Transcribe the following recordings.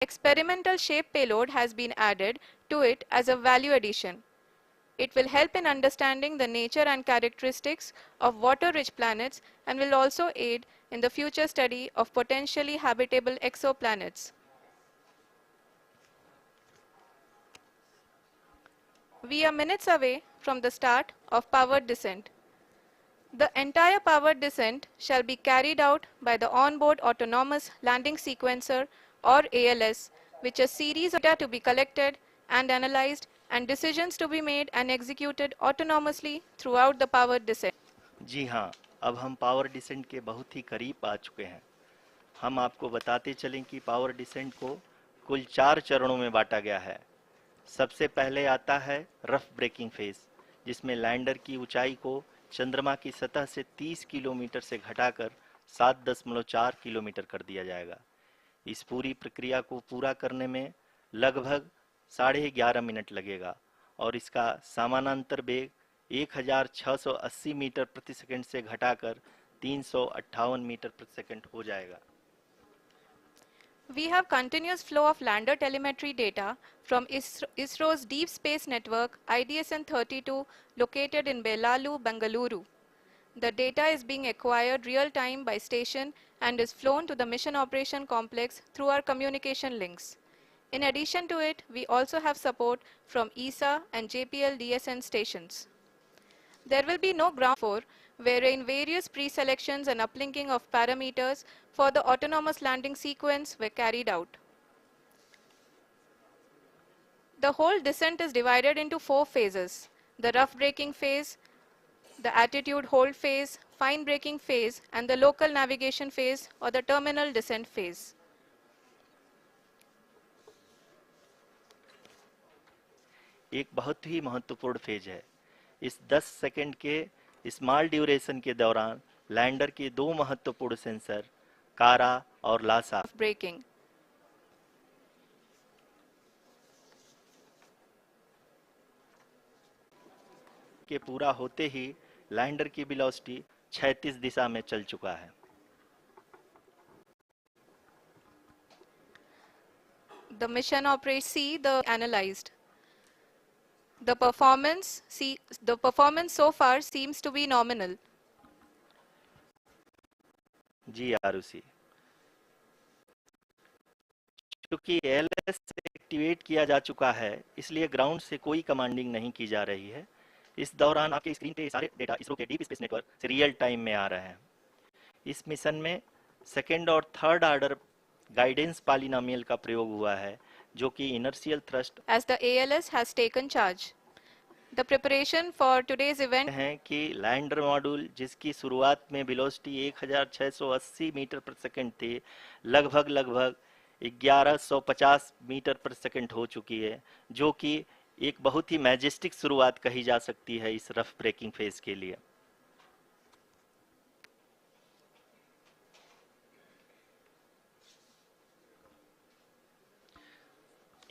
Experimental shape payload has been added to it as a value addition. It will help in understanding the nature and characteristics of water-rich planets and will also aid in the future study of potentially habitable exoplanets. We are minutes away from the start of powered descent. The entire powered descent shall be carried out by the onboard autonomous landing sequencer or ALS, which is a series of data to be collected and analyzed and decisions to be made and executed autonomously throughout the powered descent. जी हाँ, अब हम power descent के बहुत ही करीब आ चुके हैं। हम आपको बताते चलें कि पावर डिसेंट को कुल 4 चरणों में बांटा गया है। सबसे पहले आता है रफ ब्रेकिंग फेज, जिसमें लैंडर की ऊंचाई को चंद्रमा की सतह से 30 किलोमीटर से घटाकर 7.4 किलोमीटर कर दिया जाएगा। इस पूरी प्रक्रिया को पूरा करने में लगभग 11.5 मिनट लगेगा और इसका समानांतर वेग 1680 मीटर प्रति सेकंड से घटाकर 358 मीटर प्रति सेकंड हो जाएगा। We have continuous flow of lander telemetry data from ISRO's Deep Space Network IDSN-32 located in Belalu, Bengaluru. The data is being acquired real-time by station and is flown to the Mission Operation Complex through our communication links. In addition to it, we also have support from ESA and JPL DSN stations. There will be no ground for wherein various pre-selections and uplinking of parameters for the autonomous landing sequence were carried out. The whole descent is divided into 4 phases: the rough braking phase, the attitude hold phase, fine braking phase, and the local navigation phase or the terminal descent phase. एक बहुत ही महत्वपूर्ण phase है। इस 10 second के small duration के दौरान lander के 2 महत्वपूर्ण सेंसर कारा और लासा ब्रेकिंग के पूरा होते ही लैंडर की वेलोसिटी 36 दिशा में चल चुका है। The mission operation analyzed. The performance so far seems to be nominal. जी आरुषि, क्योंकि एलएस एक्टिवेट किया जा चुका है, इसलिए ग्राउंड से कोई कमांडिंग नहीं की जा रही है। इस दौरान आपके स्क्रीन पे सारे डेटा इसरो के डीप स्पेस नेटवर्क से रियल टाइम में आ रहे हैं। इस मिशन में सेकेंड और थर्ड ऑर्डर गाइडेंस पॉलिनोमियल का प्रयोग हुआ है, जो कि inertial thrust as the ALS has taken charge. The preparation for today's event है कि लैंडर मॉड्यूल, जिसकी शुरुआत में वेलोसिटी 1680 मीटर प्रति सेकंड थी, लगभग 1150 मीटर प्रति सेकंड हो चुकी है, जो कि एक बहुत ही मैजेस्टिक शुरुआत कही जा सकती है इस रफ ब्रेकिंग फेज के लिए।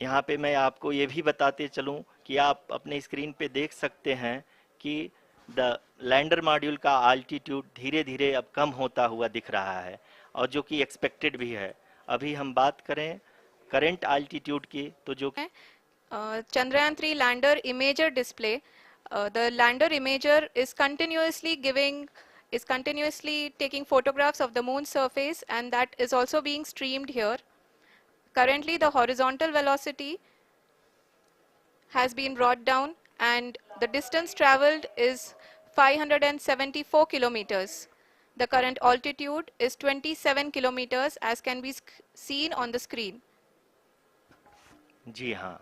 यहाँ पे मैं आपको ये भी बताते चलूं कि आप अपने स्क्रीन पे देख सकते हैं कि द लैंडर मॉड्यूल का अल्टीट्यूड धीरे धीरे अब कम होता हुआ दिख रहा है, और जो कि एक्सपेक्टेड भी है। अभी हम बात करें करंट अल्टीट्यूड की, तो जो Chandrayaan 3 lander imager display. The lander imager is continuously taking photographs of the moon's surface, and that is also being streamed here. Currently, the horizontal velocity has been brought down and the distance traveled is 574 kilometers. The current altitude is 27 kilometers as can be seen on the screen. जी हाँ,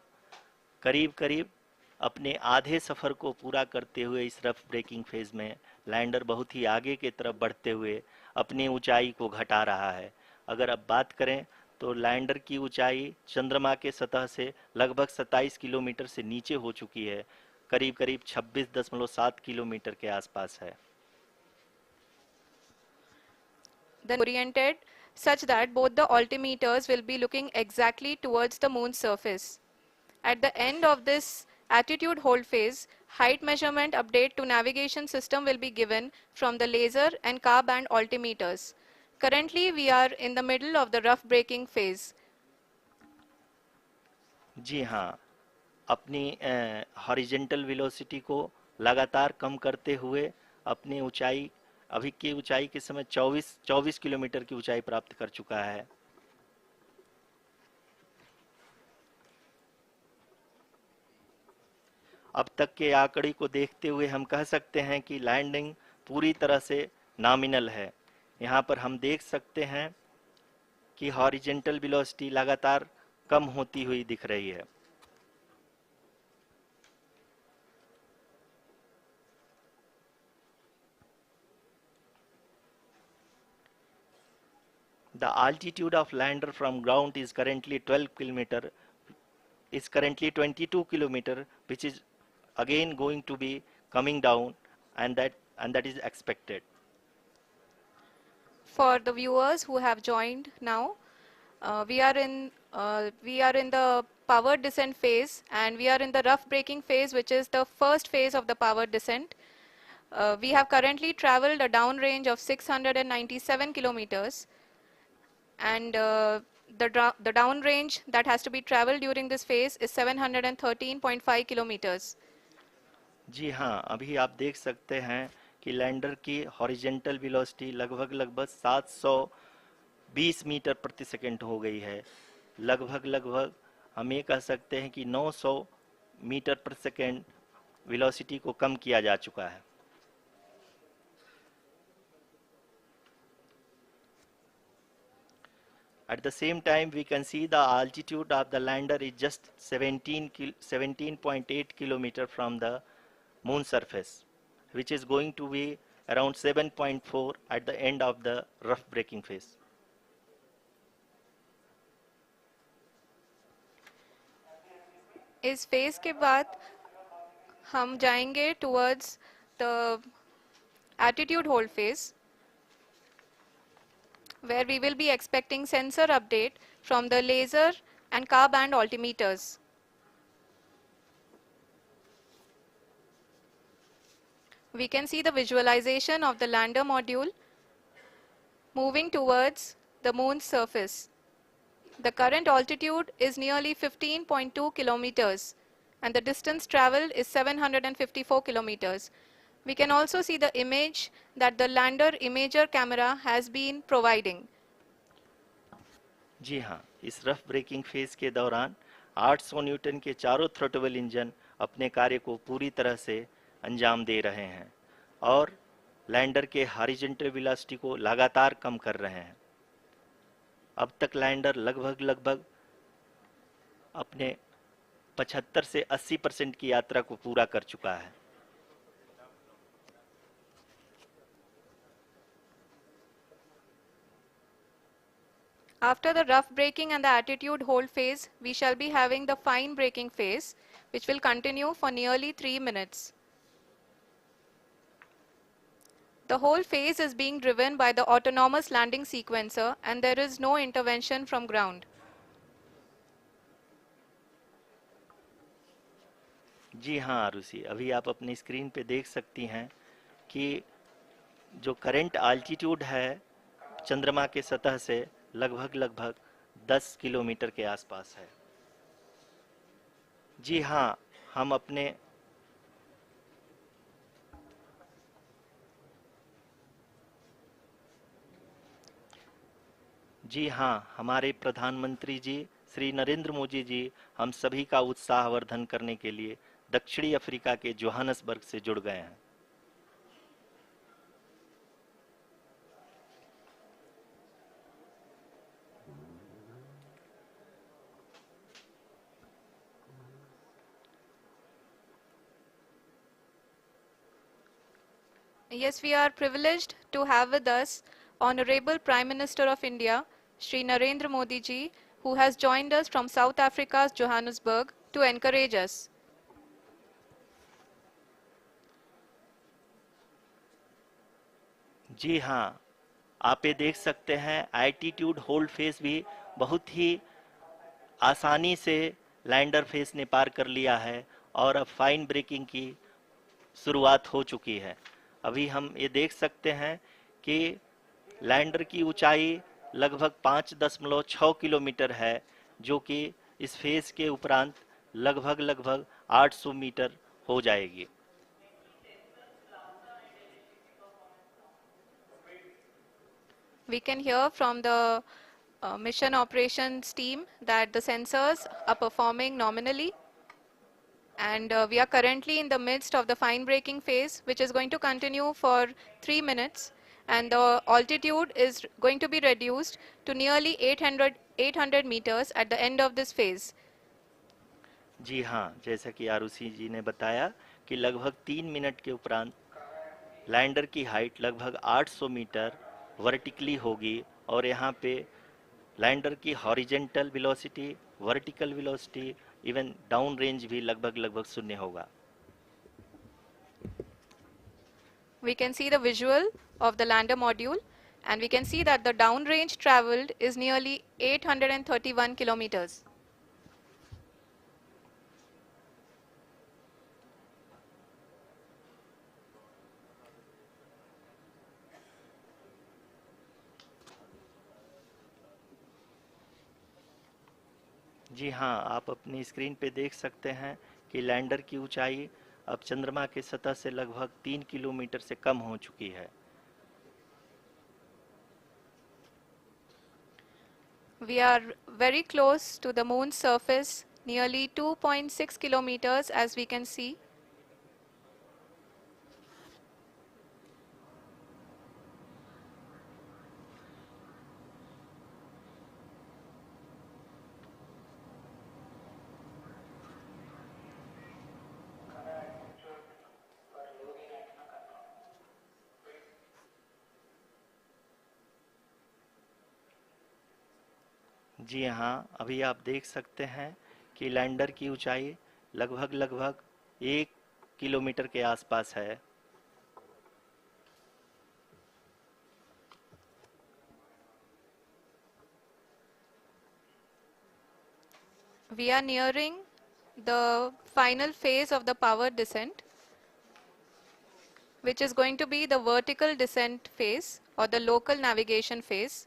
करीब करीब अपने आधे सफ़र को पूरा करते हुए इस रफ ब्रेकिंग फेज में लैंडर बहुत ही आगे की तरफ बढ़ते हुए अपनी ऊंचाई को घटा रहा है। अगर अब बात करें तो लैंडर की ऊंचाई चंद्रमा के सतह से लगभग 27 किलोमीटर से नीचे हो चुकी है, करीब करीब 26.7 किलोमीटर के आसपास है। Then oriented such that both the altimeters will be looking exactly towards the moon's surface. At the end of this attitude hold phase, height measurement update to navigation system will be given from the laser and car band altimeters. Currently, we are in the middle of the rough braking phase. जी हाँ, अपनी horizontal velocity को लगातार कम करते हुए अपनी ऊंचाई, अभी की ऊंचाई के समय 24 किलोमीटर की ऊंचाई प्राप्त कर चुका है। अब तक के आंकड़े को देखते हुए हम कह सकते हैं कि लैंडिंग पूरी तरह से नॉमिनल है। यहाँ पर हम देख सकते हैं कि हॉरिजेंटल वेलोसिटी लगातार कम होती हुई दिख रही है। The altitude of lander from ground is currently 12 kilometer, is currently 22 kilometer, which is again going to be coming down, and that is expected. For the viewers who have joined now, we are in the power descent phase, and we are in the rough braking phase, which is the first phase of the power descent. We have currently traveled a downrange of 697 kilometers, and the downrange that has to be traveled during this phase is 713.5 kilometers. जी हाँ, अभी आप देख सकते हैं कि lander की horizontal velocity लगभग 720 metre प्रति सेकंड हो गई है। लगभग हम ये कह सकते हैं कि 900 मीटर प्रति सेकंड वेलोसिटी को कम किया जा चुका है। At the same time, we can see the altitude of the lander is just 17.8 kilometer from the moon surface, which is going to be around 7.4 at the end of the rough braking phase. इस phase के बाद हम जाएंगे towards the attitude hold phase, where we will be expecting sensor update from the laser and car band altimeters. We can see the visualization of the lander module moving towards the moon's surface. The current altitude is nearly 15.2 kilometers, and the distance traveled is 754 kilometers. We can also see the image that the lander imager camera has been providing. जी हाँ, इस rough breaking phase के दौरान 800 Newton के चारों throttle engine अपने कार्य को पूरी तरह से अंजाम दे रहे हैं और लैंडर के हॉरिजॉन्टल वेलोसिटी को लगातार कम कर रहे हैं। अब तक लैंडर लगभग अपने 75 से 80% की यात्रा को पूरा कर चुका है। After the rough braking and the attitude hold phase, we shall be having the fine braking phase, which will continue for nearly 3 minutes. The whole phase is being driven by the autonomous landing sequencer, and there is no intervention from ground. जी हाँ आरुषि, अभी आप अपनी screen पे देख सकती हैं कि जो करंट आल्टीट्यूड है चंद्रमा के सतह से लगभग 10 किलोमीटर के आसपास है। जी हाँ, हम अपने जी हाँ, हमारे प्रधानमंत्री जी श्री नरेंद्र मोदी जी हम सभी का उत्साहवर्धन करने के लिए दक्षिणी अफ्रीका के जोहानसबर्ग से जुड़ गए हैं। Yes, we are privileged to have with us Honorable Prime Minister of India, Shri Narendra Modi ji, who has joined us from South Africa's Johannesburg to encourage us. जी हाँ, आप ये देख सकते हैं एल्टीट्यूड होल्ड फेस भी बहुत ही आसानी से लैंडर फेस ने पार कर लिया है और अब फाइन ब्रेकिंग की शुरुआत हो चुकी है। अभी हम ये देख सकते हैं कि लैंडर की ऊंचाई लगभग 5.6 किलोमीटर है, जो कि इस फेज के उपरांत लगभग 800 मीटर हो जाएगी। We can hear from the mission operations team that the sensors are performing nominally, and we are currently in the midst of the fine braking phase, which is going to continue for 3 minutes, and the altitude is going to be reduced to nearly 800 meters at the end of this phase. जी हाँ, जैसा कि आरुषि जी ने बताया कि लगभग 3 minute के उपरांत lander की हाइट लगभग 800 मीटर वर्टिकली होगी और यहाँ पे लैंडर की horizontal velocity, vertical velocity, even down range भी लगभग शून्य होगा। We can see the visual of the lander module, and we can see that the downrange traveled is nearly 831 kilometers. जी हाँ, आप अपनी स्क्रीन पे देख सकते हैं कि लैंडर की ऊंचाई अब चंद्रमा के सतह से लगभग 3 किलोमीटर से कम हो चुकी है। We are very close to the moon's surface, nearly 2.6 kilometers as we can see. जी हाँ, अभी आप देख सकते हैं कि लैंडर की ऊंचाई लगभग 1 किलोमीटर के आसपास है। We are nearing the final phase of the power descent, which is going to be the vertical descent phase or the local navigation phase.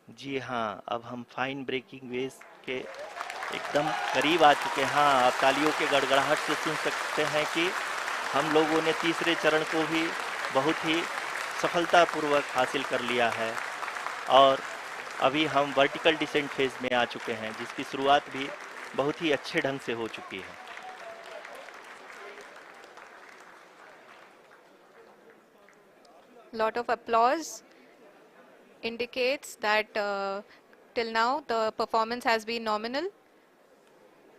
जी हाँ, अब हम फाइन ब्रेकिंग वेव के एकदम करीब आ चुके हैं। हाँ, आप तालियों के गड़गड़ाहट से सुन सकते हैं कि हम लोगों ने तीसरे चरण को भी बहुत ही सफलतापूर्वक हासिल कर लिया है और अभी हम वर्टिकल डिसेंट फेज में आ चुके हैं, जिसकी शुरुआत भी बहुत ही अच्छे ढंग से हो चुकी है। Lot of applause indicates that till now the performance has been nominal.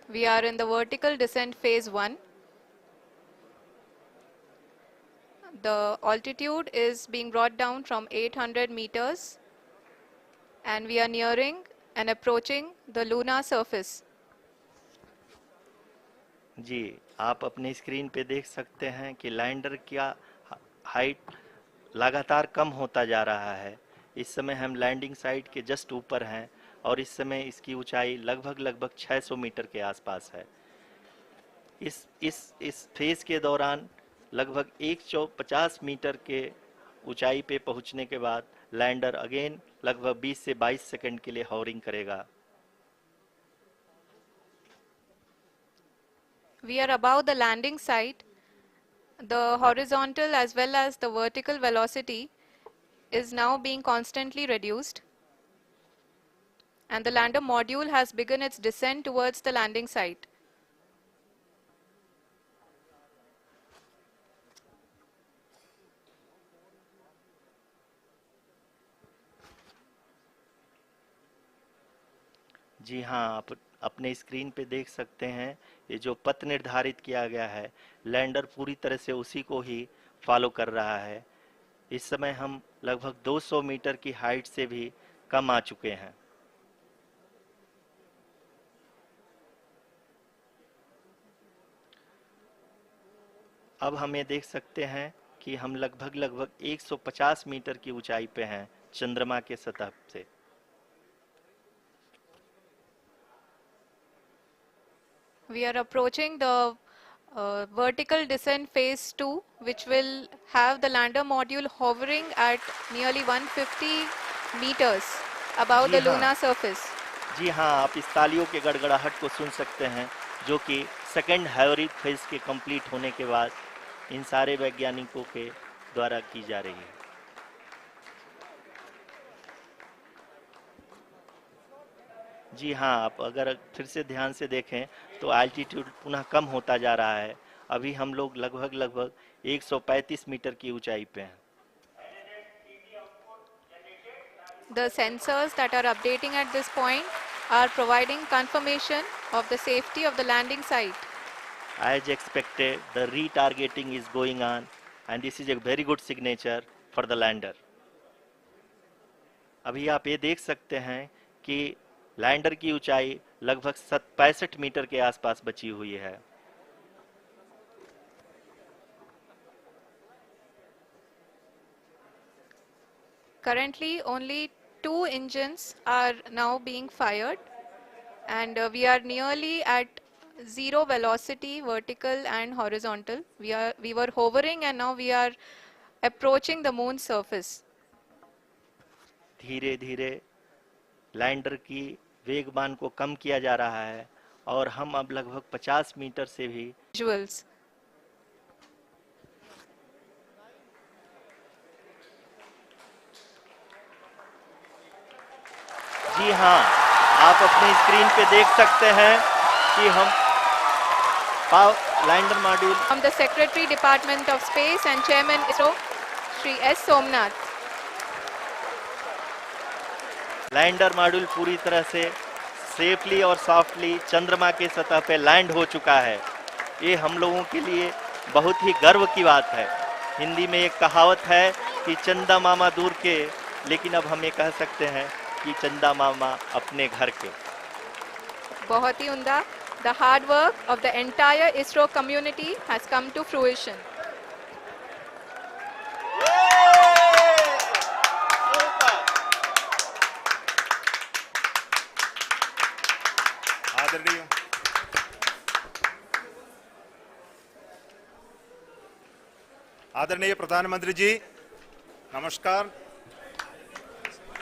We are in the vertical descent phase 1. The altitude is being brought down from 800 meters, and we are nearing and approaching the lunar surface. जी, आप अपनी screen पे देख सकते हैं कि lander का height लगातार कम होता जा रहा है। इस समय हम लैंडिंग साइट के जस्ट ऊपर हैं और इस समय इसकी ऊंचाई लगभग 600 मीटर के आसपास है। इस फेज के दौरान लगभग 150 मीटर के ऊंचाई पे पहुंचने के बाद लैंडर अगेन लगभग 20 से 22 सेकंड के लिए हॉवरिंग करेगा। We are above the landing site. The horizontal as well as the vertical velocity is now being constantly reduced, and the lander module has begun its descent towards the landing site. जी हाँ, आप अपने screen पे देख सकते हैं ये जो पथ निर्धारित किया गया है, लैंडर पूरी तरह से उसी को ही फॉलो कर रहा है। इस समय हम लगभग 200 मीटर की हाइट से भी कम आ चुके हैं। अब हम ये देख सकते हैं कि हम लगभग 150 मीटर की ऊंचाई पे हैं चंद्रमा के सतह से। We are approaching the vertical descent phase 2, which will have the lander module hovering at nearly 150 meters. above ji the हाँ, lunar surface. जी हाँ, आप इस तालियों के गड़गड़ाहट को सुन सकते हैं, जो कि सेकंड हाइब्रिड फेज के कंप्लीट होने के बाद इन सारे वैज्ञानिकों के द्वारा की जा रही है। जी हाँ, आप अगर फिर से ध्यान से देखें तो एल्टीट्यूड पुनः कम होता जा रहा है। अभी हम लोग लगभग 135 मीटर की ऊंचाई पे हैं। The sensors that are updating at this point are providing confirmation of the safety of the landing site. As expected, the retargeting is going on and this is a very good signature for the lander. अभी आप ये देख सकते हैं कि lander की ऊंचाई लगभग 65 मीटर के आसपास बची हुई है। Currently, only 2 engines are now being fired, and we are nearly at zero velocity, vertical and horizontal. We were hovering, and now we are approaching the moon's surface. धीरे धीरे लैंडर की वेगमान को कम किया जा रहा है और हम अब लगभग 50 मीटर से भी Visuals. जी हाँ, आप अपनी स्क्रीन पे देख सकते हैं कि हम lander module From the Secretary Department of Space and Chairman ISRO, Shri S. Somnath. Lander module पूरी तरह से सेफली और सॉफ्टली चंद्रमा के सतह पे लैंड हो चुका है। ये हम लोगों के लिए बहुत ही गर्व की बात है। हिंदी में एक कहावत है कि चंदा मामा दूर के, लेकिन अब हम ये कह सकते हैं कि चंदा मामा अपने घर के। बहुत ही उम्दा. The hard work of the entire ISRO community has come to fruition. आदरणीय प्रधानमंत्री जी, नमस्कार।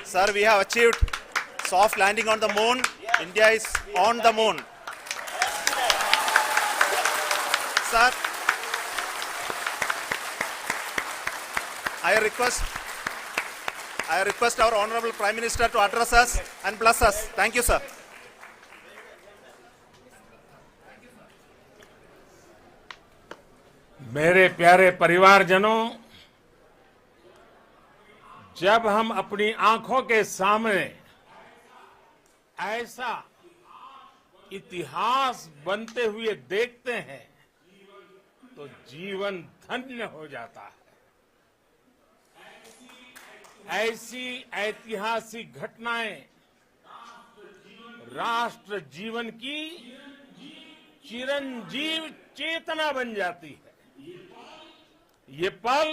Sir, we have achieved soft landing on the moon. India is on the moon. Sir, I request our Honorable Prime Minister to address us and bless us. Thank you, sir. मेरे प्यारे परिवारजनों, जब हम अपनी आंखों के सामने ऐसा इतिहास बनते हुए देखते हैं तो जीवन धन्य हो जाता है। ऐसी ऐतिहासिक घटनाएं राष्ट्र जीवन की चिरंजीव चेतना बन जाती है। ये पल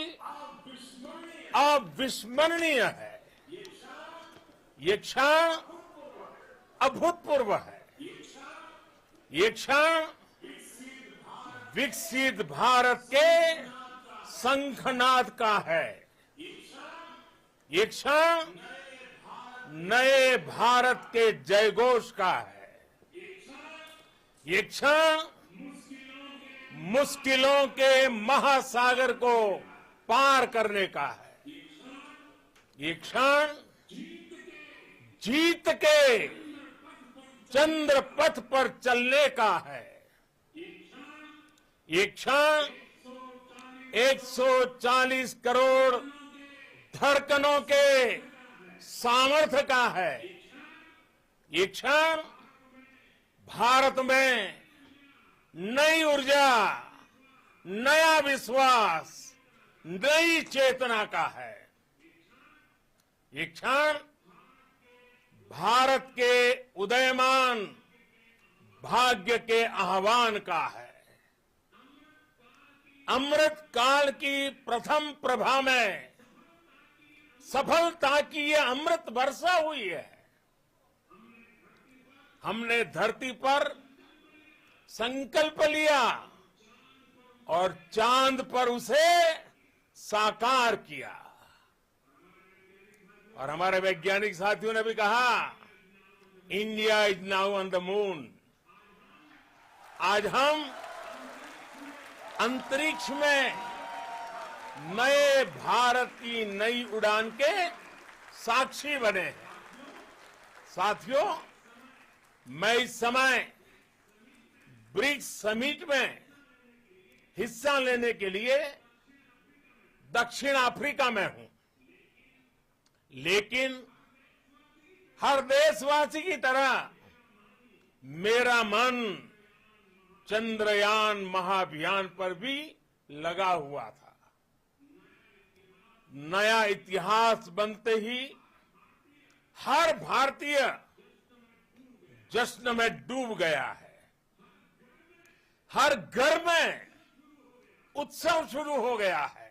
अविस्मरणीय है। ये क्षण अभूतपूर्व है। ये क्षण विकसित भारत के शंखनाद का है। ये क्षण नए भारत के जयघोष का है। ये क्षण मुश्किलों के महासागर को पार करने का है। ये क्षण जीत के चंद्र पथ पर चलने का है। ये क्षण 140 करोड़ धड़कनों के सामर्थ्य का है। ये क्षण भारत में नई ऊर्जा, नया विश्वास, नई चेतना का है। ये क्षण भारत के उदयमान भाग्य के आह्वान का है। अमृत काल की प्रथम प्रभा में सफलता की ये अमृत वर्षा हुई है। हमने धरती पर संकल्प लिया और चांद पर उसे साकार किया और हमारे वैज्ञानिक साथियों ने भी कहा, India is now on the moon. आज हम अंतरिक्ष में नए भारत की नई उड़ान के साक्षी बने हैं। साथियों, मैं इस समय ब्रिक्स समिट में हिस्सा लेने के लिए दक्षिण अफ्रीका में हूं, लेकिन हर देशवासी की तरह मेरा मन चंद्रयान महाअभियान पर भी लगा हुआ था। नया इतिहास बनते ही हर भारतीय जश्न में डूब गया है। हर घर में उत्सव शुरू हो गया है।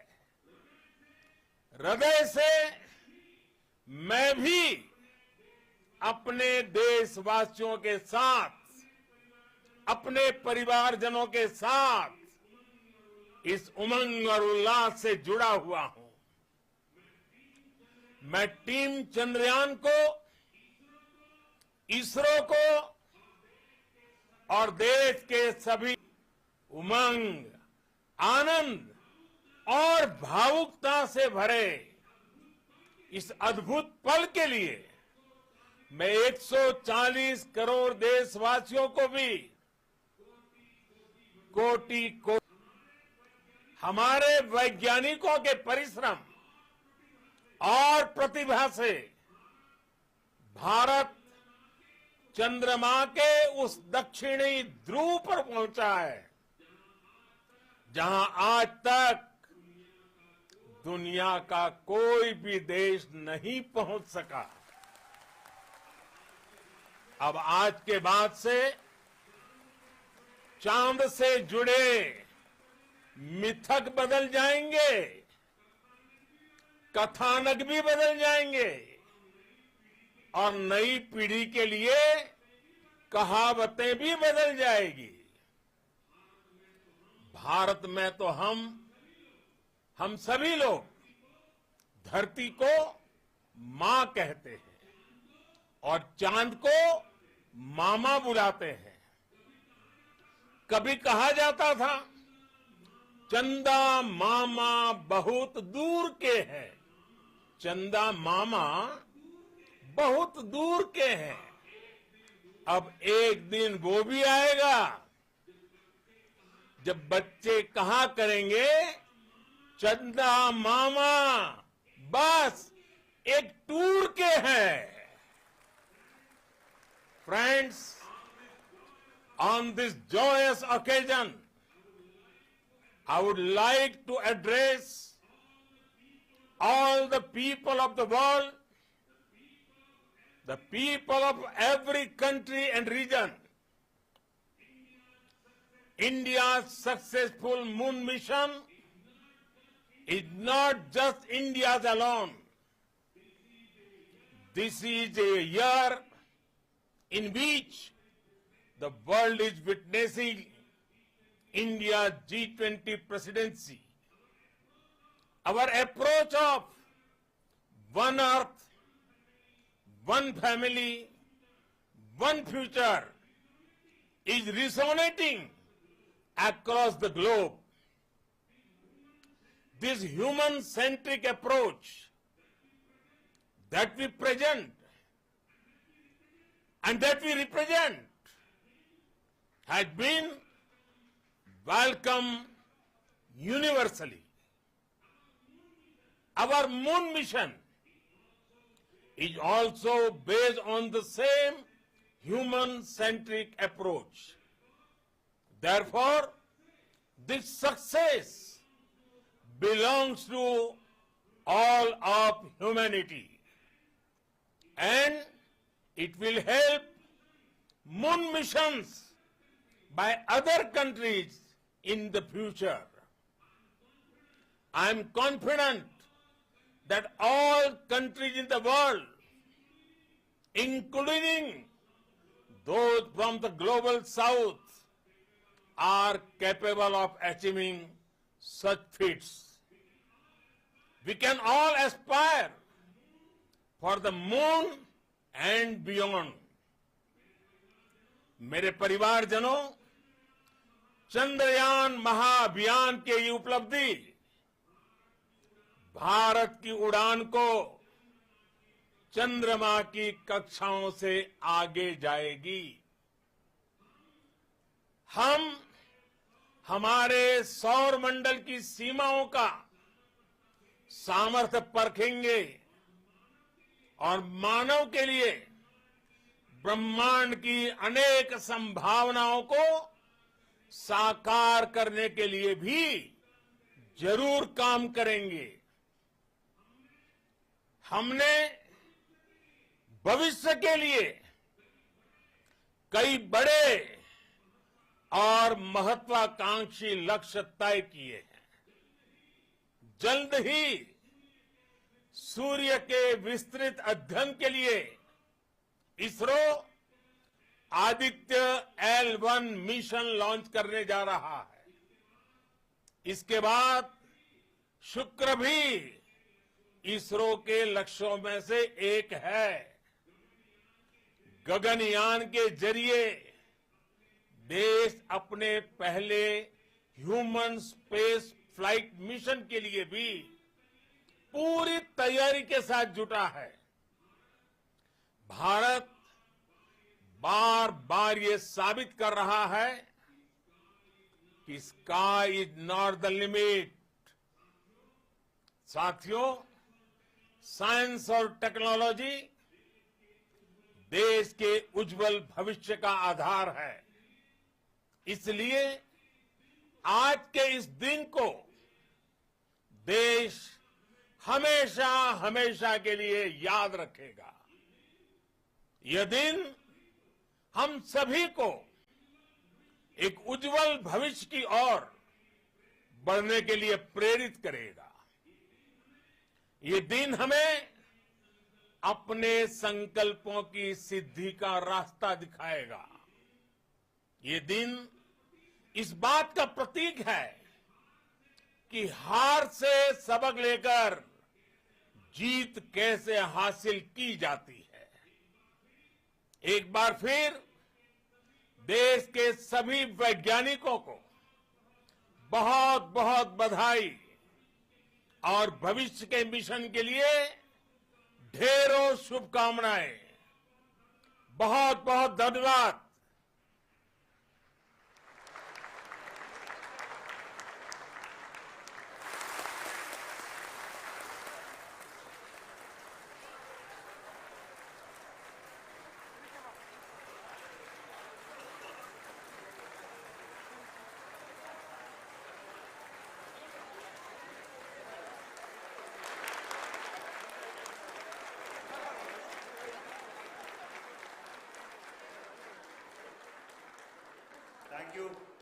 हृदय से मैं भी अपने देशवासियों के साथ, अपने परिवारजनों के साथ इस उमंग और उल्लास से जुड़ा हुआ हूं। मैं टीम चंद्रयान को, इसरो को और देश के सभी उमंग, आनंद और भावुकता से भरे इस अद्भुत पल के लिए मैं 140 करोड़ देशवासियों को भी कोटि कोटि, हमारे वैज्ञानिकों के परिश्रम और प्रतिभा से भारत चंद्रमा के उस दक्षिणी ध्रुव पर पहुंचा है जहां आज तक दुनिया का कोई भी देश नहीं पहुंच सका। अब आज के बाद से चांद से जुड़े मिथक बदल जाएंगे, कथानक भी बदल जाएंगे और नई पीढ़ी के लिए कहावतें भी बदल जाएगी। भारत में तो हम सभी लोग धरती को मां कहते हैं और चांद को मामा बुलाते हैं। कभी कहा जाता था, चंदा मामा बहुत दूर के हैं। चंदा मामा बहुत दूर के हैं। अब एक दिन वो भी आएगा जब बच्चे कहा करेंगे, चंदा मामा बस एक टूर के हैं। Friends, on this joyous occasion, I would like to address all the people of the world, the people of every country and region. India's successful moon mission is not just India's alone. This is a year in which the world is witnessing India's G20 presidency. Our approach of one earth, one family, one future is resonating across the globe. This human-centric approach that we present and that we represent has been welcomed universally. Our moon mission is also based on the same human-centric approach. Therefore, this success belongs to all of humanity, and it will help moon missions by other countries in the future. I am confident that all countries in the world, including those from the global south, are capable of achieving such feats. We can all aspire for the moon and beyond. मेरे परिवारजनों, चंद्रयान महाअभियान के ये उपलब्धि भारत की उड़ान को चंद्रमा की कक्षाओं से आगे जाएगी। हम हमारे सौर मंडल की सीमाओं का सामर्थ्य परखेंगे और मानव के लिए ब्रह्मांड की अनेक संभावनाओं को साकार करने के लिए भी जरूर काम करेंगे। हमने भविष्य के लिए कई बड़े और महत्वाकांक्षी लक्ष्य तय किए हैं। जल्द ही सूर्य के विस्तृत अध्ययन के लिए ISRO Aditya L1 mission launch करने जा रहा है। इसके बाद शुक्र भी इसरो के लक्ष्यों में से एक है। गगनयान के जरिए देश अपने पहले ह्यूमन स्पेस फ्लाइट मिशन के लिए भी पूरी तैयारी के साथ जुटा है। भारत बार बार ये साबित कर रहा है कि sky is not the limit. साथियों, साइंस और टेक्नोलॉजी देश के उज्जवल भविष्य का आधार है। इसलिए आज के इस दिन को देश हमेशा हमेशा के लिए याद रखेगा। यह दिन हम सभी को एक उज्जवल भविष्य की ओर बढ़ने के लिए प्रेरित करेगा। ये दिन हमें अपने संकल्पों की सिद्धि का रास्ता दिखाएगा। ये दिन इस बात का प्रतीक है कि हार से सबक लेकर जीत कैसे हासिल की जाती है। एक बार फिर देश के सभी वैज्ञानिकों को बहुत बहुत बधाई और भविष्य के मिशन के लिए ढेरों शुभकामनाएं। बहुत बहुत धन्यवाद।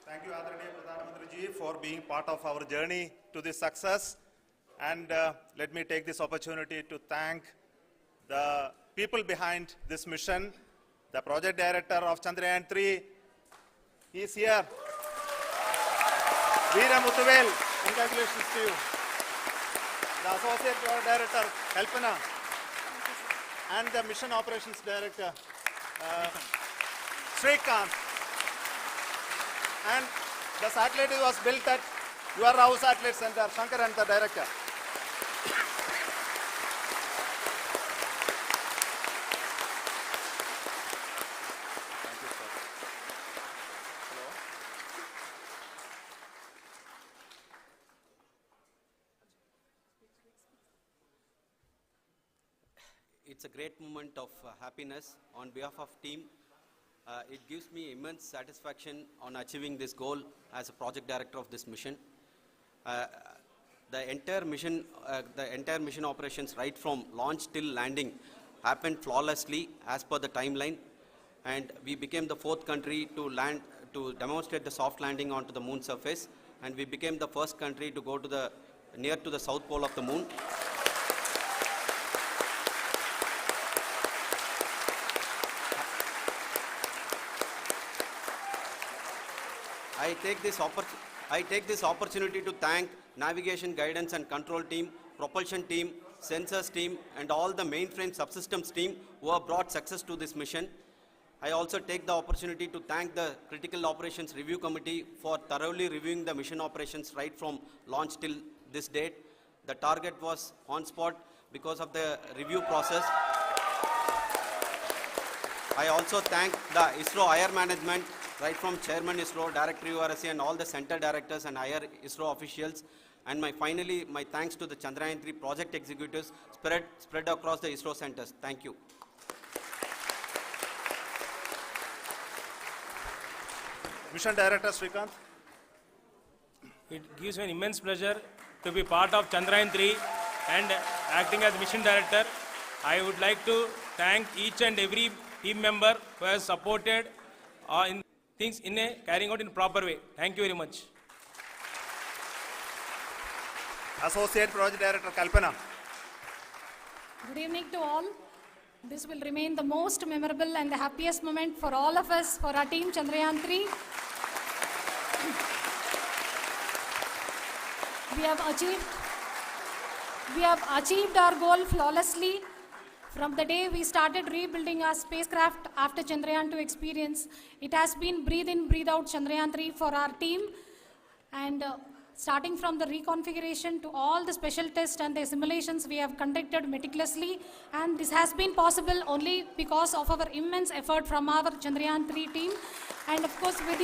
Thank you, Adharaniya Pradhan Mantri ji, for being part of our journey to this success. And let me take this opportunity to thank the people behind this mission, the project director of Chandrayaan 3. He is here. Veera Muthuvel, congratulations to you. The associate project director, Kalpana, and the mission operations director, Srikanth. And the satellite was built at your house satellite center, Shankar and the director. Thank you, sir. Hello. It's a great moment of happiness on behalf of team. It gives me immense satisfaction on achieving this goal as a project director of this mission. The entire mission operations, right from launch till landing, happened flawlessly as per the timeline, and we became the 4th country to demonstrate the soft landing onto the moon surface, and we became the first country to go to near to the south pole of the moon. I take this opportunity to thank navigation, guidance and control team, propulsion team, sensors team, and all the mainframe subsystems team who have brought success to this mission. I also take the opportunity to thank the Critical Operations Review Committee for thoroughly reviewing the mission operations right from launch till this date. The target was on spot because of the review process. I also thank the ISRO higher management, right from Chairman ISRO, Director URSC, and all the center directors and higher ISRO officials. And finally, my thanks to the Chandrayaan 3 project executives spread across the ISRO centers. Thank you. Mission Director Srikanth. It gives me an immense pleasure to be part of Chandrayaan 3 and acting as Mission Director. I would like to thank each and every team member who has supported in things carrying out in a proper way. Thank you very much. Associate Project Director Kalpana. Good evening to all. This will remain the most memorable and the happiest moment for all of us, for our team Chandrayaan 3. We have achieved our goal flawlessly. From the day we started rebuilding our spacecraft after Chandrayaan 2 experience, it has been breathe in, breathe out Chandrayaan 3 for our team. And starting from the reconfiguration to all the special tests and the simulations we have conducted meticulously, and this has been possible only because of our immense effort from our Chandrayaan 3 team, and of course with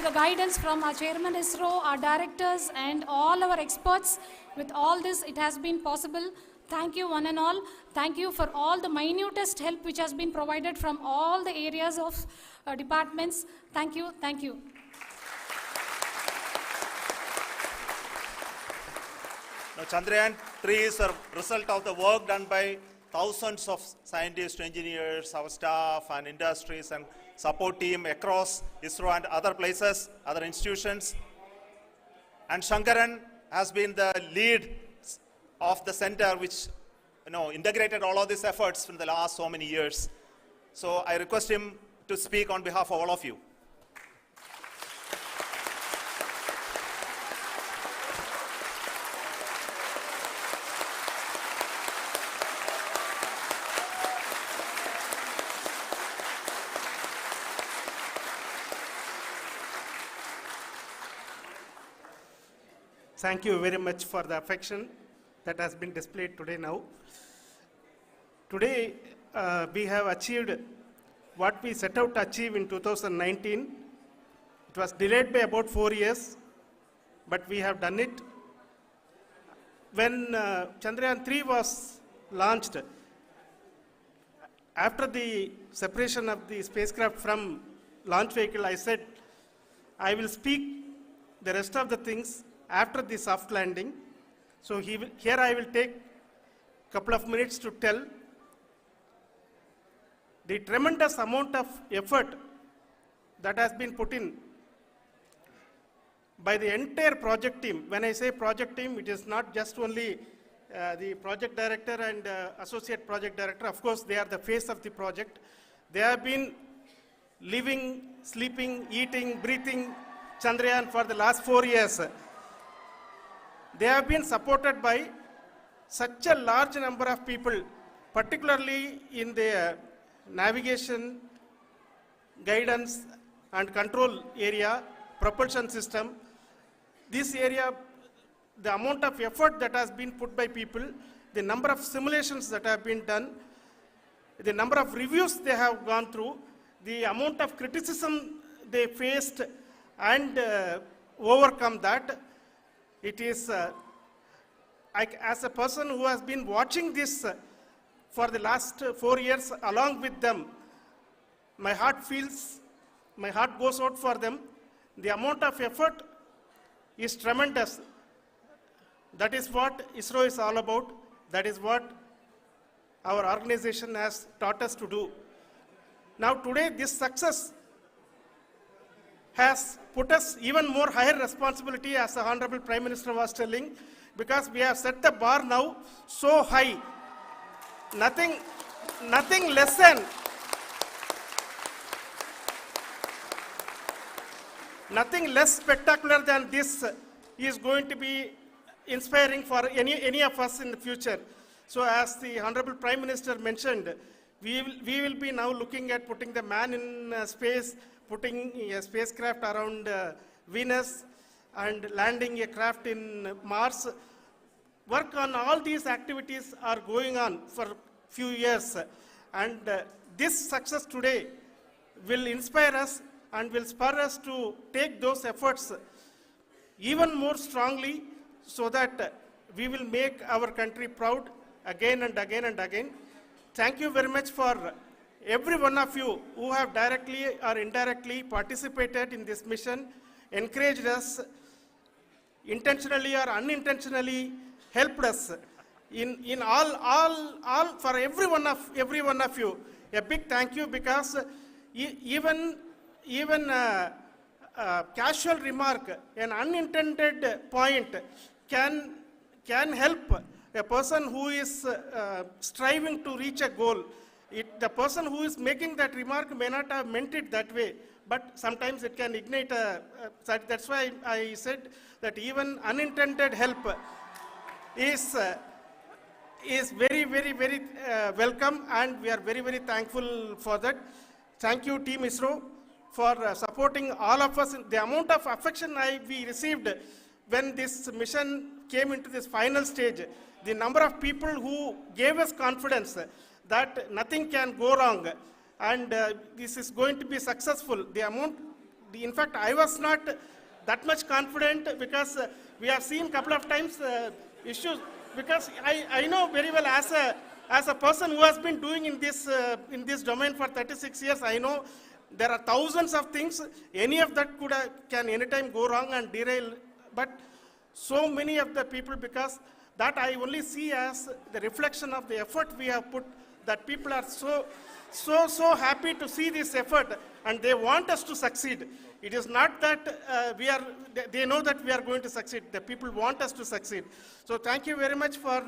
the guidance from our Chairman ISRO, our directors, and all our experts. With all this, it has been possible. Thank you one and all. Thank you for all the minutest help which has been provided from all the areas of departments. Thank you. Thank you. Now, Chandrayaan 3 is a result of the work done by thousands of scientists, engineers, our staff, and industries, and support team across ISRO and other places, other institutions. And Shankaran has been the lead of the center which integrated all of these efforts in the last so many years. So I request him to speak on behalf of all of you. Thank you very much for the affection that has been displayed today now. Today, we have achieved what we set out to achieve in 2019. It was delayed by about 4 years, but we have done it. When Chandrayaan 3 was launched, after the separation of the spacecraft from launch vehicle, I said, I will speak the rest of the things after the soft landing. So here I will take a couple of minutes to tell the tremendous amount of effort that has been put in by the entire project team. When I say project team, it is not just only the project director and associate project director. Of course, they are the face of the project. They have been living, sleeping, eating, breathing Chandrayaan for the last 4 years. They have been supported by such a large number of people, particularly in the navigation, guidance and control area, propulsion system. This area, the amount of effort that has been put by people, the number of simulations that have been done, the number of reviews they have gone through, the amount of criticism they faced and overcome that. It is, as a person who has been watching this for the last 4 years along with them, my heart goes out for them. The amount of effort is tremendous. That is what ISRO is all about. That is what our organization has taught us to do. Now today, this success has put us even more higher responsibility, as the Honorable Prime Minister was telling, because we have set the bar now so high. Nothing less spectacular than this is going to be inspiring for any of us in the future. So as the Honorable Prime Minister mentioned, we will be now looking at putting the man in space, putting a spacecraft around Venus, and landing a craft in Mars. Work on all these activities are going on for few years, and this success today will inspire us and will spur us to take those efforts even more strongly, so that we will make our country proud again and again and again. Thank you very much for every one of you who have directly or indirectly participated in this mission, encouraged us, intentionally or unintentionally helped us in all for every one of you. A big thank you, because even casual remark, an unintended point can help a person who is striving to reach a goal. The person who is making that remark may not have meant it that way, but sometimes it can ignite that's why I said that even unintended help is very, very, very welcome, and we are very, very thankful for that. Thank you, Team ISRO, for supporting all of us. The amount of affection we received when this mission came into this final stage, the number of people who gave us confidence that nothing can go wrong, and this is going to be successful. In fact, I was not that much confident, because we have seen a couple of times issues, because I know very well, as a person who has been doing in this domain for 36 years, I know there are thousands of things. Any of that can anytime go wrong and derail, but so many of the people, because that I only see as the reflection of the effort we have put, that people are so happy to see this effort, and they want us to succeed. It is not that they know that we are going to succeed. The people want us to succeed. So thank you very much for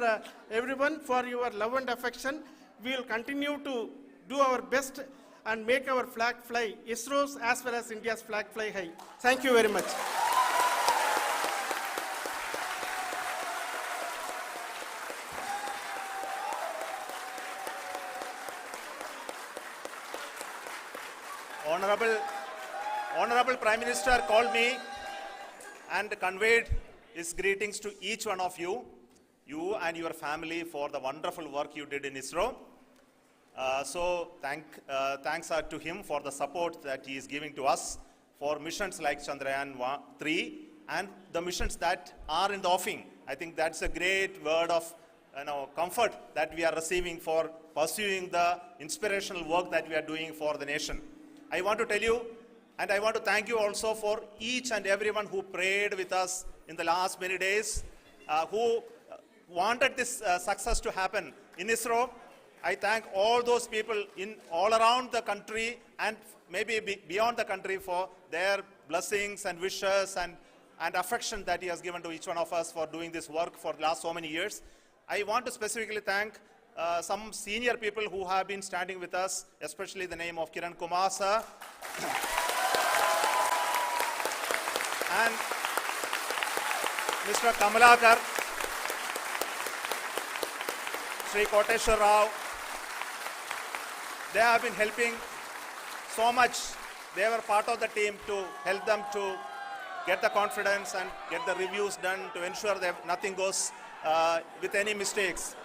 everyone, for your love and affection. We will continue to do our best and make our flag fly, ISRO's as well as India's flag fly high. Thank you very much. Honorable Prime Minister called me and conveyed his greetings to each one of you and your family, for the wonderful work you did in ISRO. So thanks are to him for the support that he is giving to us for missions like Chandrayaan 3 and the missions that are in the offing. I think that's a great word of comfort that we are receiving for pursuing the inspirational work that we are doing for the nation. I want to tell you, and I want to thank you also for each and everyone who prayed with us in the last many days, who wanted this success to happen in ISRO. I thank all those people all around the country and maybe beyond the country for their blessings and wishes and affection that he has given to each one of us for doing this work for the last so many years. I want to specifically thank some senior people who have been standing with us, especially the name of Kiran Kumar sir and Mr. Kamalakar, Sri Koteshwar Rao. They have been helping so much. They were part of the team to help them to get the confidence and get the reviews done to ensure that nothing goes with any mistakes.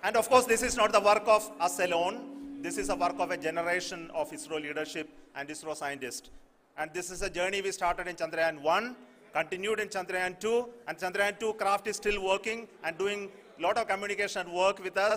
And of course, this is not the work of us alone. This is a work of a generation of ISRO leadership and ISRO scientists. And this is a journey we started in Chandrayaan 1, continued in Chandrayaan 2, and Chandrayaan 2 craft is still working and doing a lot of communication work with us.